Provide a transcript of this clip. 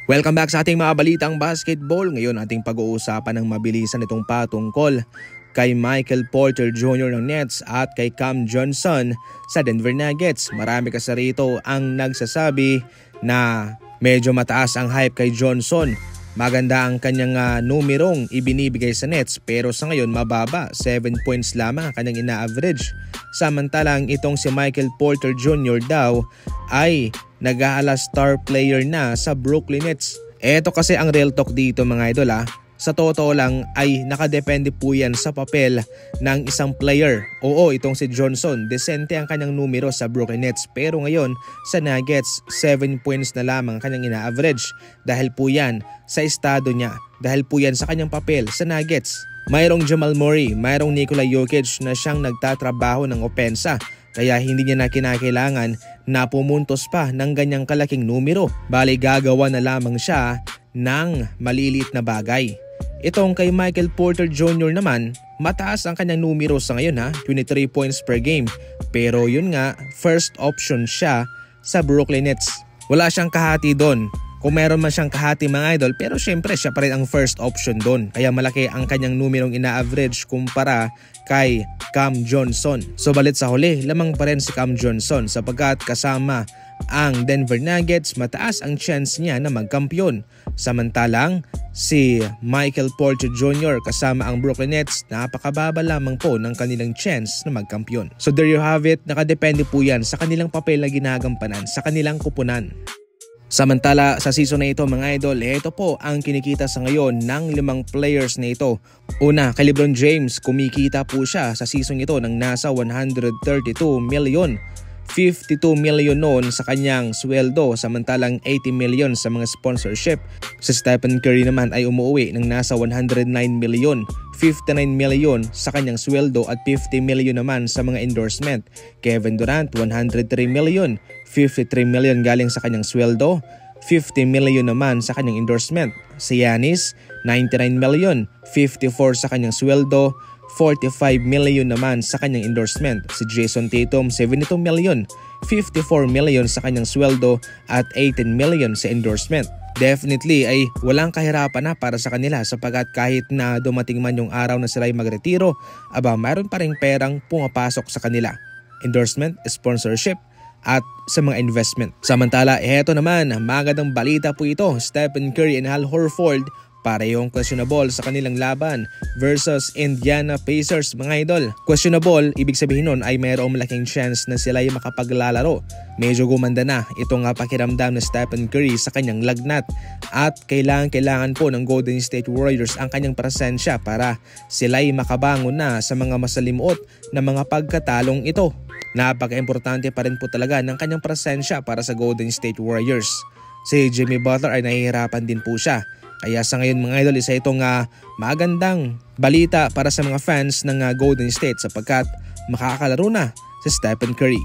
Welcome back sa ating mga balitang basketball. Ngayon ating pag-uusapan ng mabilisan itong patungkol kay Michael Porter Jr. ng Nets at kay Cam Johnson sa Denver Nuggets. Marami kasi rito ang nagsasabi na medyo mataas ang hype kay Johnson. Maganda ang kanyang numerong ibinibigay sa Nets pero sa ngayon mababa, 7 points lamang ang kanyang ina-average. Samantalang itong si Michael Porter Jr. daw ay nag-aala star player na sa Brooklyn Nets. Eto kasi ang real talk dito mga idol . Sa totoo lang ay nakadepende po yan sa papel ng isang player. Oo, itong si Johnson, desente ang kanyang numero sa Brooklyn Nets pero ngayon sa Nuggets 7 points na lamang ang kanyang ina-average dahil po yan sa estado niya, dahil po yan sa kanyang papel sa Nuggets. Mayroong Jamal Murray, mayroong Nikola Jokic na siyang nagtatrabaho ng opensa. Kaya hindi niya na kinakailangan na pumuntos pa ng ganyang kalaking numero. Bali gagawa na lamang siya ng maliliit na bagay. Itong kay Michael Porter Jr. naman, mataas ang kanyang numero sa ngayon 23 points per game. Pero yun nga, first option siya sa Brooklyn Nets. Wala siyang kahati doon. Kung meron man siyang kahati mga idol, pero syempre siya pa rin ang first option doon. Kaya malaki ang kanyang numerong ina-average kumpara kay Cam Johnson. So balit sa huli, lamang pa rin si Cam Johnson sapagkat kasama ang Denver Nuggets, mataas ang chance niya na magkampiyon. Samantalang si Michael Porter Jr. kasama ang Brooklyn Nets, napakababa lamang po ng kanilang chance na magkampiyon. So there you have it, nakadepende po yan sa kanilang papel na ginagampanan, sa kanilang kupunan. Samantala sa season na ito mga idol, ito po ang kinikita sa ngayon ng 5 players na ito. Una, kay LeBron James, kumikita po siya sa season ito ng nasa 132 million. 52 million noon sa kanyang sweldo samantalang 80 million sa mga sponsorship. Si Stephen Curry naman ay umuwi ng nasa 109 million. 59 million sa kanyang sweldo at 50 million naman sa mga endorsement. Kevin Durant 103 million. 53 million galing sa kanyang sweldo. 50 million naman sa kanyang endorsement. Si Giannis 99 million. 54 sa kanyang sweldo. 45 million naman sa kanyang endorsement. Si Jason Tatum 72 million, 54 million sa kanyang sweldo at 18 million sa endorsement. Definitely ay walang kahirapan na para sa kanila sapagkat kahit na dumating man yung araw na sila ay magretiro, mayroon pa ring perang pumapasok sa kanila. Endorsement, sponsorship at sa mga investment. Samantala, eto naman, magandang balita po ito. Stephen Curry and Al Horford parehong questionable sa kanilang laban versus Indiana Pacers mga idol. Questionable, ibig sabihin nun ay mayroong malaking chance na sila ay makapaglalaro. Medyo gumanda na itong pakiramdam na Stephen Curry sa kanyang lagnat at kailangan po ng Golden State Warriors ang kanyang presensya para sila ay makabangon na sa mga masalimuot na mga pagkatalong ito. Napaka-importante pa rin po talaga ng kanyang presensya para sa Golden State Warriors. Si Jimmy Butler ay nahihirapan din po siya. Kaya sa ngayon mga idol, isa itong magandang balita para sa mga fans ng Golden State sapagkat makakalaro na si Stephen Curry.